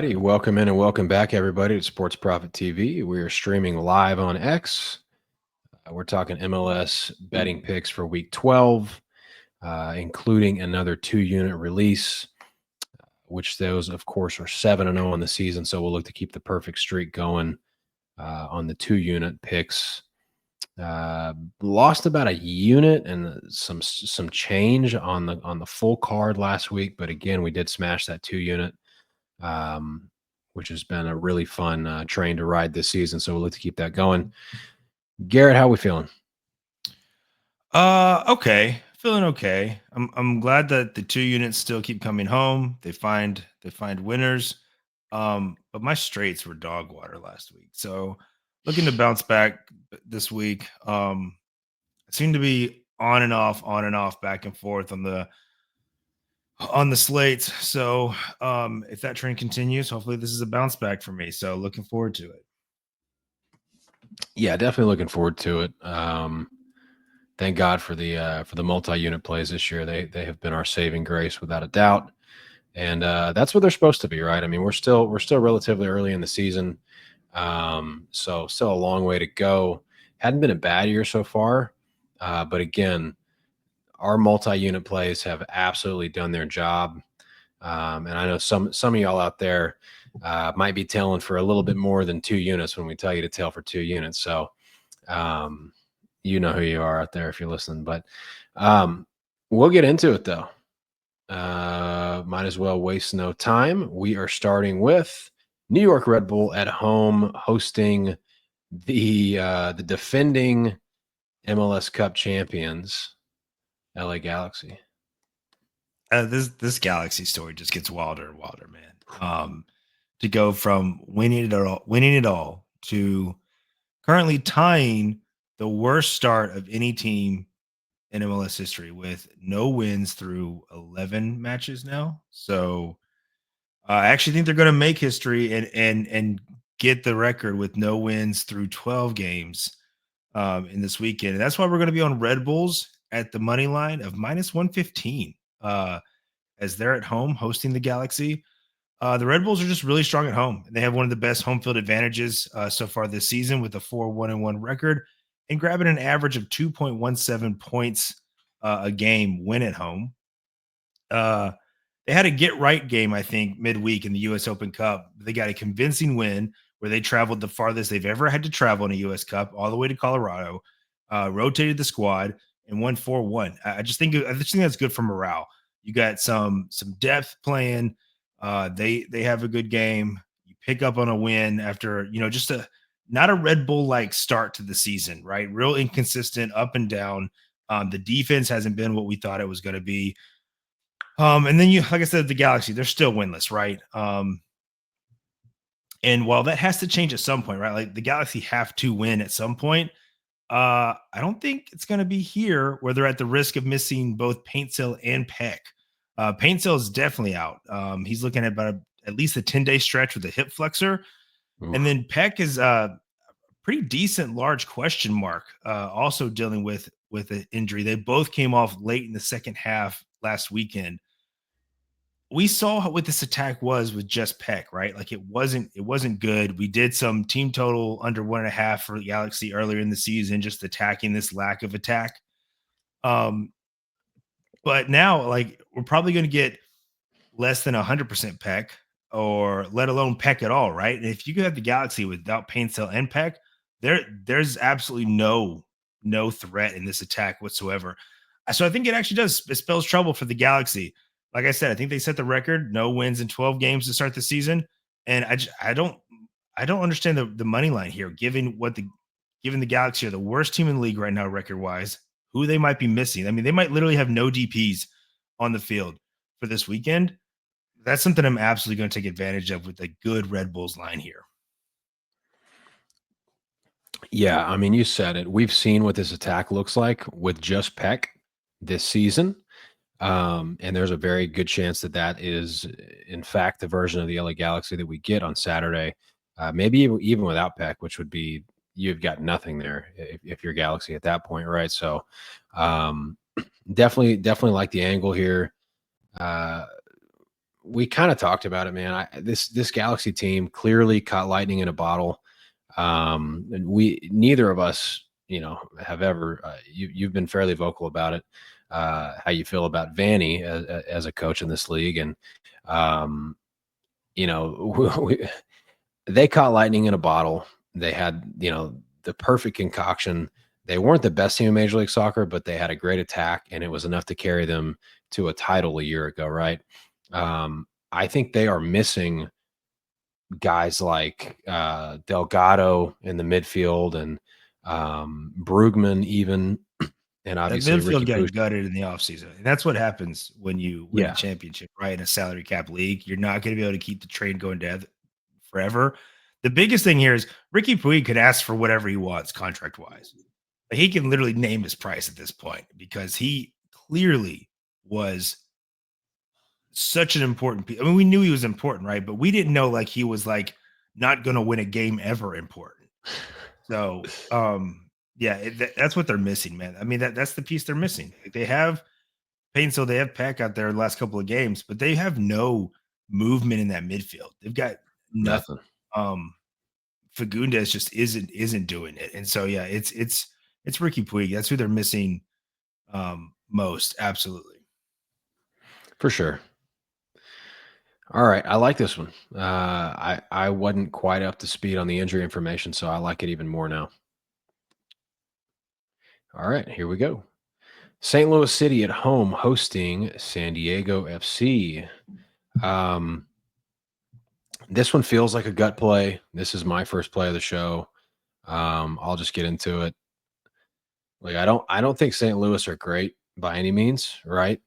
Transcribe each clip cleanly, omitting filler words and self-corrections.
righty. Welcome in and welcome back, everybody, to Sports Prophet TV. We are streaming live on X. We're talking MLS betting picks for Week 12, including another 2-unit release, which those, of course, are 7-0 on the season. So we'll look to keep the perfect streak going on the 2-unit picks. Lost about a unit and some change on the full card last week, but again, we did smash that 2-unit. Which has been a really fun train to ride this season. So we'll look to keep that going. Garrett, how are we feeling? Okay. Feeling okay. I'm glad that the 2 units still keep coming home. They find winners. But my straights were dog water last week. So looking to bounce back this week. I seem to be on and off, back and forth on the slates. So if that trend continues, hopefully this is a bounce back for me. So looking forward to it. Yeah, definitely looking forward to it. Thank God for the multi-unit plays this year. They have been our saving grace without a doubt. And that's what they're supposed to be, right? I mean, we're still relatively early in the season. So still a long way to go. Hadn't been a bad year so far. But again, our multi-unit plays have absolutely done their job. And I know some of y'all out there might be tailing for a little bit more than 2 units when we tell you to tail for 2 units. So you know who you are out there if you're listening. But we'll get into it, though. Might as well waste no time. We are starting with New York Red Bull at home hosting the defending MLS Cup champions, LA Galaxy. This Galaxy story just gets wilder and wilder, man. To go from winning it all to currently tying the worst start of any team in MLS history with no wins through 11 matches now. So I actually think they're going to make history and get the record with no wins through 12 games in this weekend. And that's why we're going to be on Red Bulls at the money line of -115 as they're at home hosting the Galaxy. The Red Bulls are just really strong at home. They have one of the best home field advantages so far this season with a 4-1-1 record and grabbing an average of 2.17 points a game when at home. They had a get-right game, I think, midweek in the U.S. Open Cup. They got a convincing win where they traveled the farthest they've ever had to travel in a U.S. Cup, all the way to Colorado, rotated the squad, and won 4-1. I just think that's good for morale. You got some depth playing. They have a good game. You pick up on a win after, just not a Red Bull-like start to the season, right? Real inconsistent, up and down. The defense hasn't been what we thought it was going to be. And then like I said, the Galaxy, they're still winless, right? And while that has to change at some point, right? Like the Galaxy have to win at some point. I don't think it's going to be here where they're at the risk of missing both Paintsell and Peck. Paintsell is definitely out. He's looking at about at least a 10-day stretch with a hip flexor. Oof. And then Peck is a pretty decent large question mark, also dealing with an injury. They both came off late in the second half last weekend. We saw what this attack was with just Peck, right? Like it wasn't good. We did some team total under 1.5 for the Galaxy earlier in the season, just attacking this lack of attack. But now, like, we're probably going to get less than 100% Peck, or let alone Peck at all, right? And if you have the Galaxy without Paintsell and Peck, there's absolutely no threat in this attack whatsoever. So I think it spells trouble for the Galaxy. Like I said, I think they set the record, no wins in 12 games to start the season, and I don't understand the money line here, given the Galaxy are the worst team in the league right now record wise. Who they might be missing. I mean, they might literally have no DPs on the field for this weekend. That's something I'm absolutely going to take advantage of with a good Red Bulls line here. Yeah, I mean, you said it. We've seen what this attack looks like with just Peck this season. And there's a very good chance that is, in fact, the version of the LA Galaxy that we get on Saturday. Maybe even without Peck, which would be, you've got nothing there if you're Galaxy at that point, right? So definitely like the angle here. we kind of talked about it, man. This Galaxy team clearly caught lightning in a bottle. And neither of us, have ever. You've been fairly vocal about it. How you feel about Vanny as a coach in this league, and they caught lightning in a bottle. They had, the perfect concoction. They weren't the best team in Major League Soccer, but they had a great attack, and it was enough to carry them to a title a year ago, right? I think they are missing guys like Delgado in the midfield and Brugman even, and That obviously Ricky midfield got Push. gutted in the offseason. And that's what happens when you win Yeah, a championship, right? In a salary cap league. You're not going to be able to keep the train going down forever. The biggest thing here is Ricky Puig could ask for whatever he wants contract wise. He can literally name his price at this point because he clearly was such an important piece. I mean, we knew he was important, right? But we didn't know like he was like not going to win a game ever important. So, yeah, that's what they're missing, man. I mean, that's the piece they're missing. They have Payne, so they have Peck out there the last couple of games, but they have no movement in that midfield. They've got nothing. nothing. Fagundes just isn't doing it, and so yeah, it's Ricky Puig. That's who they're missing most. Absolutely, For sure. All right, I like this one. I wasn't quite up to speed on the injury information, so I like it even more now. All right, here we go. St. Louis City at home hosting San Diego FC. This one feels like a gut play. This is my first play of the show. I'll just get into it. Like I don't think St. Louis are great by any means, right?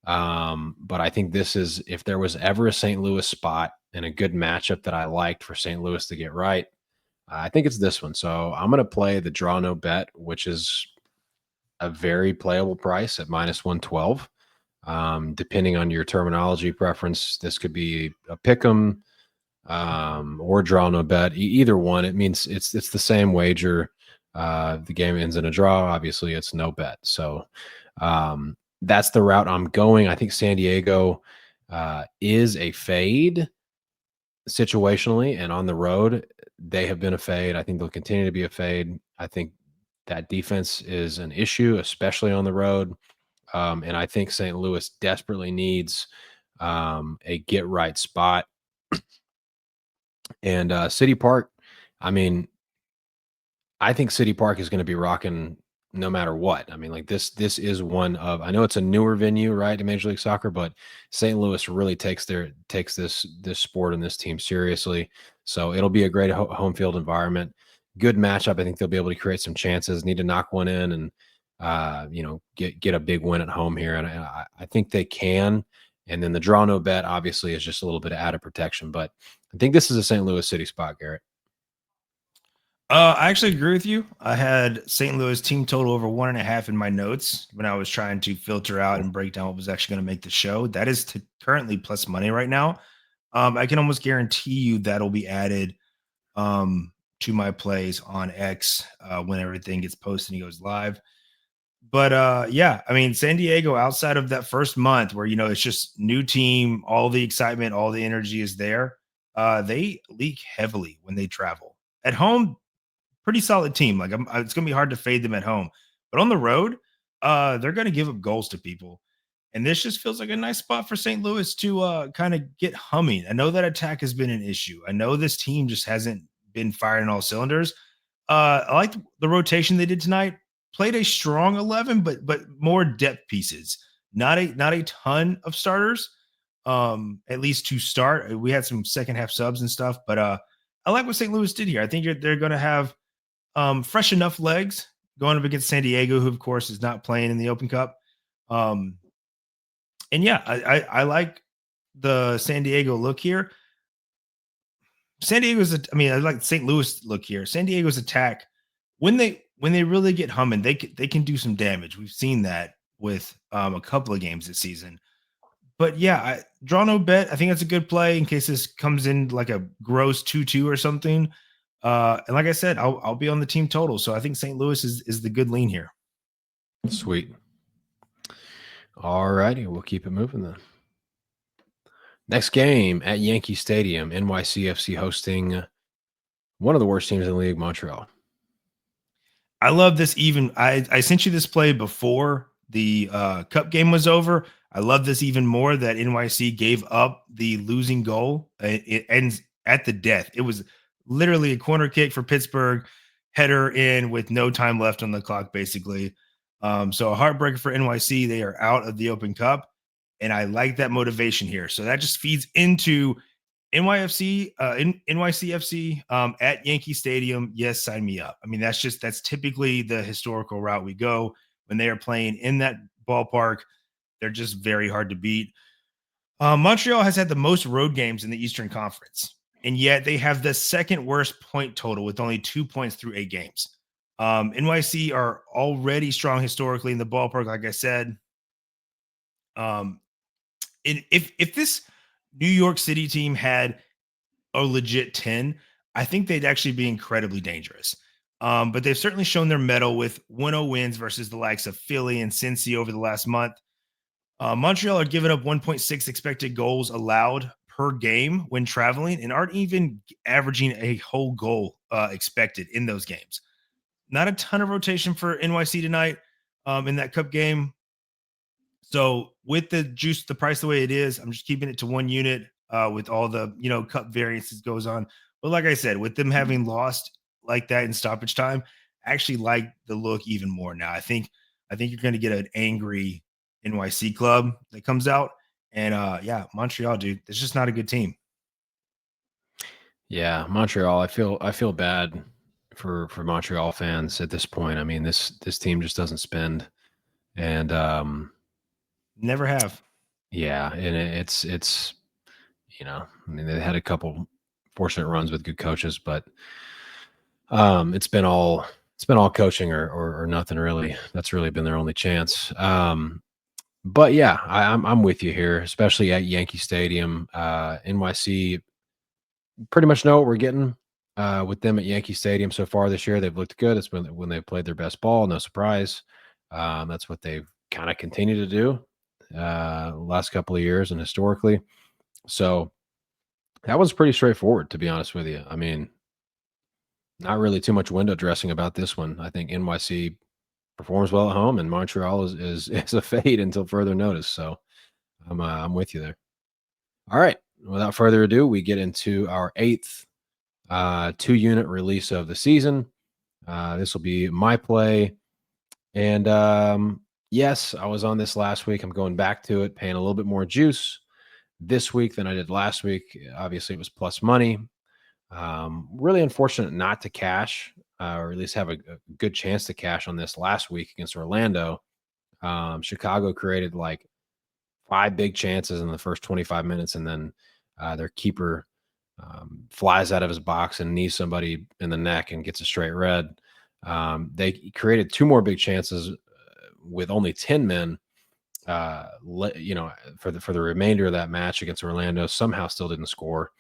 But I think this is, if there was ever a St. Louis spot and a good matchup that I liked for St. Louis to get right, I think it's this one. So I'm going to play the draw no bet, which is a very playable price at -112. Depending on your terminology preference, this could be a pick 'em or draw no bet. Either one, it means it's the same wager. The game ends in a draw. Obviously, it's no bet. So that's the route I'm going. I think San Diego is a fade situationally, and on the road, they have been a fade. I think they'll continue to be a fade. I think that defense is an issue, especially on the road. And I think St. Louis desperately needs a get right spot. And City Park, I mean, I think City Park is going to be rocking no matter what. I mean, like this is one of, I know it's a newer venue, right, in Major League Soccer, but St. Louis really takes this sport and this team seriously. So it'll be a great home field environment. Good matchup. I think they'll be able to create some chances. Need to knock one in and get a big win at home here. And I think they can. And then the draw no bet obviously is just a little bit of added protection. But I think this is a St. Louis City spot, Garrett. I actually agree with you. I had St. Louis team total over 1.5 in my notes when I was trying to filter out and break down what was actually going to make the show. That is currently plus money right now. I can almost guarantee you that'll be added to my plays on X when everything gets posted and goes live. But yeah, I mean, San Diego, outside of that first month where, it's just new team, all the excitement, all the energy is there. They leak heavily when they travel. At home, pretty solid team. Like it's going to be hard to fade them at home, but on the road, they're going to give up goals to people. And this just feels like a nice spot for St. Louis to kind of get humming. I know that attack has been an issue. I know this team just hasn't been firing all cylinders. I like the rotation they did tonight. Played a strong 11, but more depth pieces. Not a ton of starters. At least to start. We had some second half subs and stuff, but I like what St. Louis did here. I think they're going to have fresh enough legs going up against San Diego, who of course is not playing in the Open Cup. And yeah, I like the San Diego look here. San Diego's, I like St. Louis look here. San Diego's attack, when they really get humming, they can do some damage. We've seen that with a couple of games this season. But yeah, draw no bet. I think that's a good play in case this comes in like a gross 2-2 or something. And like I said, I'll be on the team total. So I think St. Louis is the good lean here. Sweet. All righty, we'll keep it moving then. Next game at Yankee Stadium, NYCFC hosting one of the worst teams in the league, Montreal. I love this. Even I sent you this play before the cup game was over. I love this even more that NYC gave up the losing goal. It ends at the death. It was literally a corner kick for Pittsburgh, header in with no time left on the clock, basically. So a heartbreaker for NYC. They are out of the Open Cup, and I like that motivation here. So that just feeds into NYCFC at Yankee Stadium. Yes, sign me up. I mean, that's typically the historical route we go when they are playing in that ballpark. They're just very hard to beat. Montreal has had the most road games in the Eastern Conference, and yet they have the second worst point total with only 2 points through 8 games. NYC are already strong historically in the ballpark, like I said. If this New York City team had a legit 10, I think they'd actually be incredibly dangerous. But they've certainly shown their mettle with 1-0 wins versus the likes of Philly and Cincy over the last month. Montreal are giving up 1.6 expected goals allowed per game when traveling and aren't even averaging a whole goal expected in those games. Not a ton of rotation for NYC tonight in that cup game. So with the price the way it is, I'm just keeping it to 1 unit with all the cup variances goes on. But like I said, with them having lost like that in stoppage time, I actually like the look even more now. I think you're going to get an angry NYC club that comes out, and Montreal, dude, it's just not a good team. Yeah, Montreal. I feel bad for Montreal fans at this point. I mean, this team just doesn't spend, and Never have. yeah, and it's I mean, they had a couple fortunate runs with good coaches, but it's been all coaching or nothing really. That's really been their only chance. But yeah, I'm with you here, especially at Yankee Stadium. NYC pretty much know what we're getting with them at Yankee Stadium so far this year. They've looked good. It's when they played their best ball. No surprise. That's what they've kind of continued to do last couple of years and historically. So that was pretty straightforward, to be honest with you. I mean, not really too much window dressing about this one. I think NYC performs well at home, and Montreal is a fade until further notice. So I'm with you there. All right. Without further ado, we get into our eighth 2-unit release of the season. This will be my play, and yes, I was on this last week. I'm going back to it, paying a little bit more juice this week than I did last week. Obviously, it was plus money. Really unfortunate not to cash, or at least have a good chance to cash on this last week against Orlando. Chicago created like 5 big chances in the first 25 minutes, and then their keeper flies out of his box and knees somebody in the neck and gets a straight red. They created 2 more big chances with only 10 men. For the remainder of that match against Orlando, somehow still didn't score.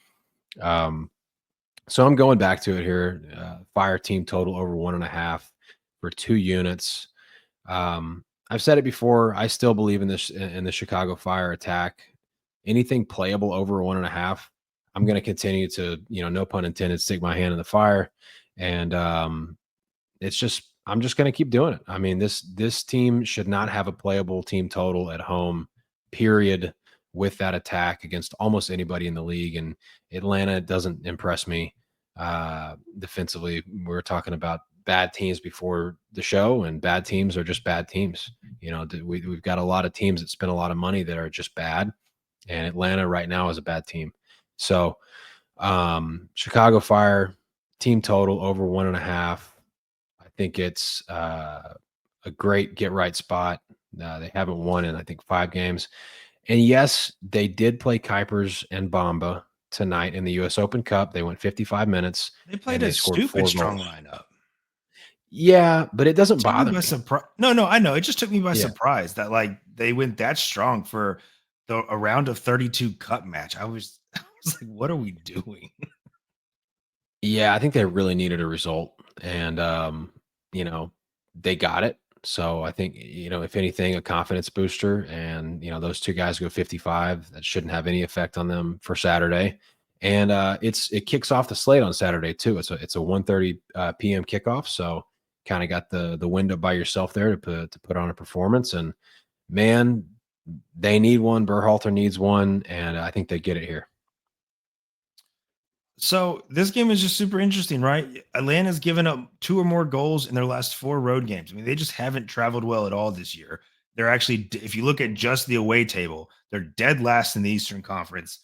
So I'm going back to it here. Fire team total over 1.5 for 2 units. I've said it before. I still believe in the Chicago Fire attack. Anything playable over 1.5, I'm going to continue to, no pun intended, stick my hand in the fire. And I'm just going to keep doing it. I mean, this team should not have a playable team total at home, period, with that attack against almost anybody in the league. And Atlanta doesn't impress me defensively. We were talking about bad teams before the show, and bad teams are just bad teams. We've got a lot of teams that spend a lot of money that are just bad, and Atlanta right now is a bad team. So Chicago Fire team total over 1.5. I think it's a great get right spot. They haven't won in, I think, 5 games. And yes, they did play Kuipers and Bamba tonight in the U.S. Open Cup. They went 55 minutes. They played a scored 4 stupid strong goals. lineup. Yeah, but it doesn't bother me. No, I know. It just took me by surprise that they went that strong for a round of 32 cup match. I was like, what are we doing? Yeah, I think they really needed a result, and they got it. So I think, if anything, a confidence booster, and those two guys go 55. That shouldn't have any effect on them for Saturday. And it kicks off the slate on Saturday too. It's a 1:30 p.m. kickoff. So kind of got the window by yourself there to put on a performance. And man, they need one. Berhalter needs one, and I think they get it here. So this game is just super interesting, right? Atlanta's given up 2 or more goals in their last 4 road games. I mean, they just haven't traveled well at all this year. They're actually, if you look at just the away table, they're dead last in the Eastern Conference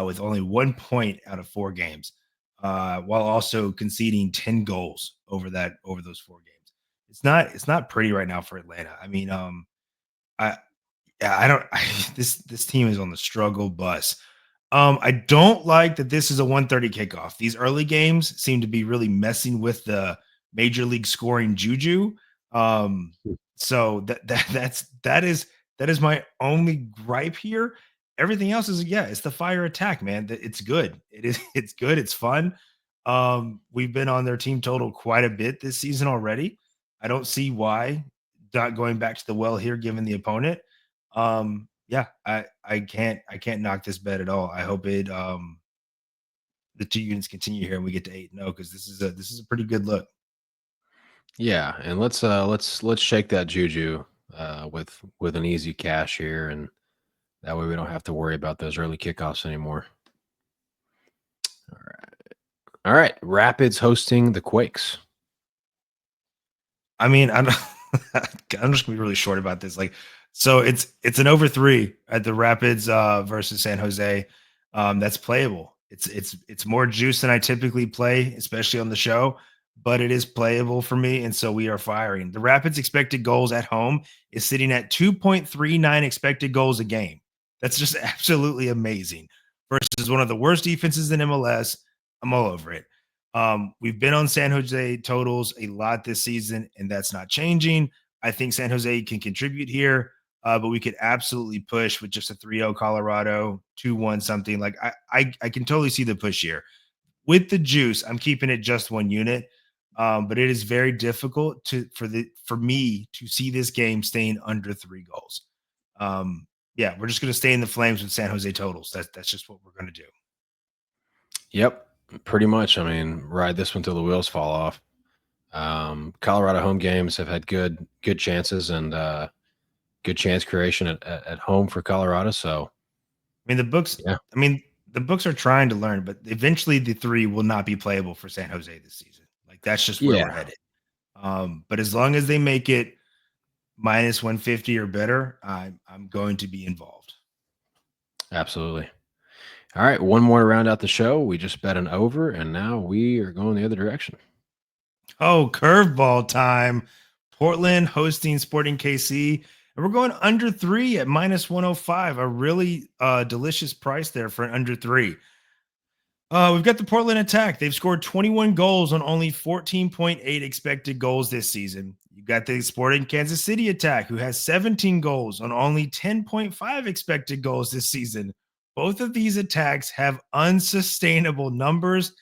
with only 1 point out of 4 games, while also conceding 10 goals over those 4 games. It's not pretty right now for Atlanta. I mean, I yeah, I don't. This team is on the struggle bus. I don't like that this is a 1:30 kickoff. These early games seem to be really messing with the major league scoring juju. Um, so that is my only gripe here. Everything else is, yeah, it's the fire attack, man. It's good. It's good. It's fun. We've been on their team total quite a bit this season already. I don't see why not going back to the well here, given the opponent. Yeah, I can't knock this bet at all. I hope the 2 units continue here and we get to 8-0, because this is a pretty good look. Yeah, and let's shake that juju with an easy cash here, and that way we don't have to worry about those early kickoffs anymore. All right. Rapids hosting the Quakes. I mean, I'm I'm just gonna be really short about this. Like, so it's an over 3 at the Rapids versus San Jose. That's playable. It's more juice than I typically play, especially on the show, but it is playable for me, and so we are firing. The Rapids expected goals at home is sitting at 2.39 expected goals a game. That's just absolutely amazing. Versus one of the worst defenses in MLS. I'm all over it. We've been on San Jose totals a lot this season, and that's not changing. I think San Jose can contribute here, but we could absolutely push with just a 3-0 Colorado, 2-1 something. Like, I can totally see the push here. With the juice, I'm keeping it just 1 unit, but it is very difficult for me to see this game staying under 3 goals. Yeah, we're just going to stay in the flames with San Jose totals. That's just what we're going to do. Yep, pretty much. I mean, ride this one till the wheels fall off. Colorado home games have had good chances and good chance creation at home for Colorado. So, I mean, the books. yeah, I mean, the books are trying to learn, but eventually the 3 will not be playable for San Jose this season. Like, that's just where we're yeah, headed. But as long as they make it minus 150 or better, I'm going to be involved. absolutely. All right, one more to round out the show. We just bet an over, and now we are going the other direction. Oh, curveball time. Portland hosting Sporting KC. And we're going under 3 at minus 105. A really delicious price there for an under 3. We've got the Portland attack. They've scored 21 goals on only 14.8 expected goals this season. You've got the Sporting Kansas City attack, who has 17 goals on only 10.5 expected goals this season. Both of these attacks have unsustainable numbers.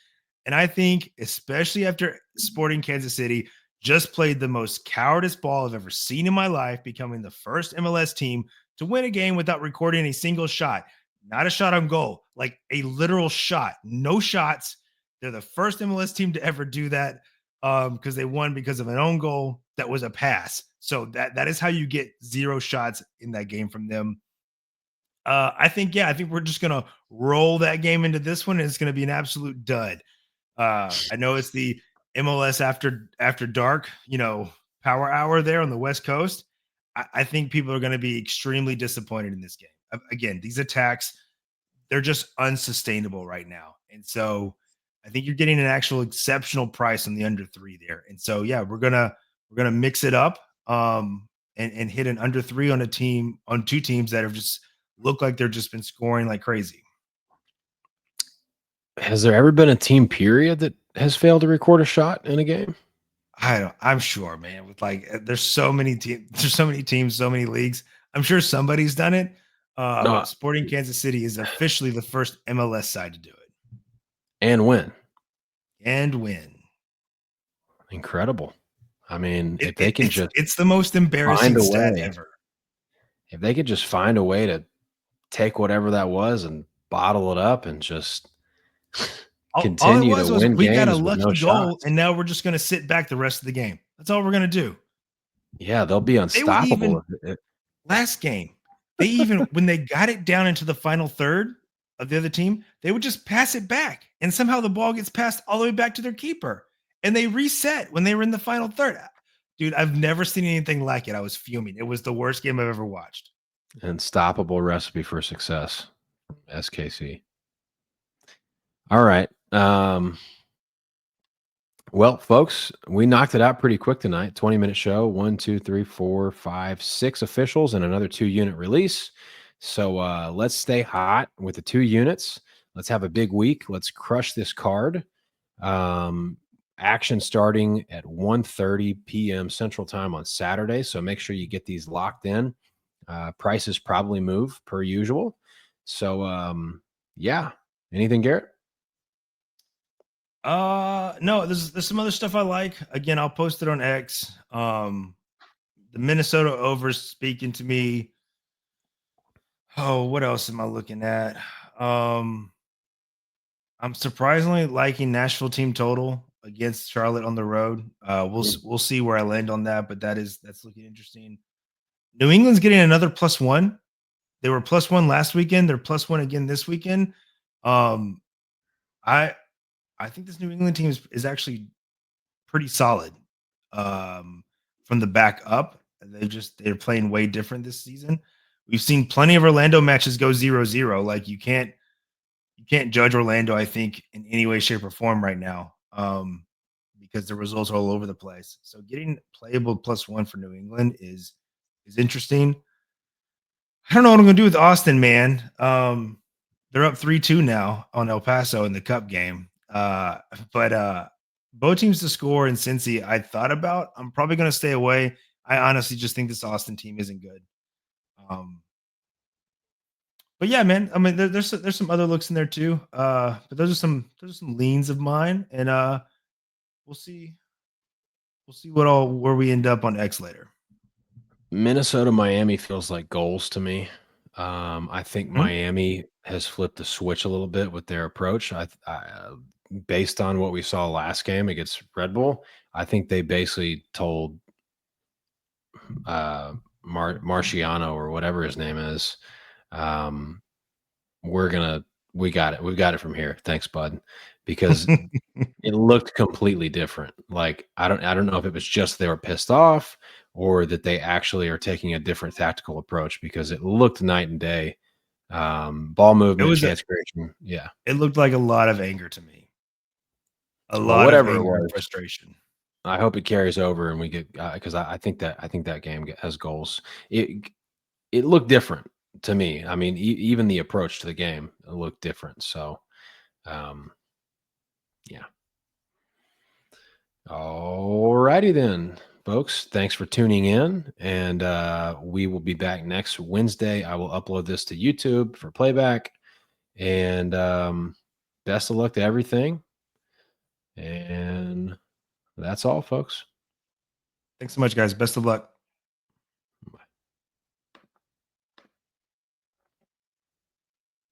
And I think, especially after Sporting Kansas City just played the most cowardice ball I've ever seen in my life, becoming the first MLS team to win a game without recording a single shot. Not a shot on goal, like a literal shot. No shots. They're the first MLS team to ever do that, because they won because of an own goal that was a pass. So that is how you get 0 shots in that game from them. I think we're just gonna roll that game into this one, and it's gonna be an absolute dud. I know it's the MLS after dark, power hour there on the West Coast. I think people are going to be extremely disappointed in this game. Again, these attacks, they're just unsustainable right now. And so I think you're getting an actual exceptional price on the under 3 there. And so, yeah, we're gonna mix it up, and hit an under 3 on 2 teams that have just look like they've just been scoring like crazy. Has there ever been a team period that has failed to record a shot in a game? I'm sure, man. With there's so many teams, so many leagues. I'm sure somebody's done it. No, Sporting Kansas City is officially the first MLS side to do it and win. and win. Incredible. I mean, if they can just it's the most find embarrassing a stat way, ever. if they could just find a way to take whatever that was and bottle it up and just All it continue to was win we got a games with no lucky goal, shots. and now we're just going to sit back the rest of the game. That's all we're going to do. Yeah, they'll be They would unstoppable. even last game. They even when they got it down into the final third of the other team, they would just pass it back, and somehow the ball gets passed all the way back to their keeper, and they reset when they were in the final third. Dude, I've never seen anything like it. I was fuming. It was the worst game I've ever watched. Unstoppable recipe for success. SKC. All right. Well, folks, we knocked it out pretty quick tonight. 20-minute show. 1, 2, 3, 4, 5, 6 officials and another 2-unit release. So let's stay hot with the 2 units. Let's have a big week. Let's crush this card. Action starting at 1:30 p.m. Central Time on Saturday. So make sure you get these locked in. Prices probably move per usual. So yeah. Anything, Garrett? No, there's some other stuff I like. Again, I'll post it on X. The Minnesota over speaking to me. Oh, what else am I looking at? I'm surprisingly liking Nashville team total against Charlotte on the road. We'll see where I land on that, but that's looking interesting. New England's getting another +1. They were +1 last weekend. They're +1 again this weekend. I think this New England team is actually pretty solid from the back up. They're playing way different this season. We've seen plenty of Orlando matches go 0-0. Like you can't judge Orlando, I think, in any way, shape, or form right now because the results are all over the place. So getting playable +1 for New England is interesting. I don't know what I'm going to do with Austin, man. They're up 3-2 now on El Paso in the Cup game. But both teams to score in Cincy, I thought about. I'm probably going to stay away. I honestly just think this Austin team isn't good. But yeah, man. I mean, there's some other looks in there too. But those are some leans of mine, and we'll see where we end up on X later. Minnesota, Miami feels like goals to me. I think Miami has flipped the switch a little bit with their approach. Based on what we saw last game against Red Bull, I think they basically told Marciano or whatever his name is, we got it. We've got it from here. Thanks, bud. Because it looked completely different. Like I don't know if it was just they were pissed off or that they actually are taking a different tactical approach because it looked night and day. Ball movement, chance creation. Yeah. It looked like a lot of anger to me. Whatever it was, and frustration. I hope it carries over and we get because I think that game has goals. It looked different to me. I mean, even the approach to the game looked different. So, yeah. All righty then, folks. Thanks for tuning in, and we will be back next Wednesday. I will upload this to YouTube for playback, and best of luck to everything. And that's all, folks. Thanks so much, guys. Best of luck.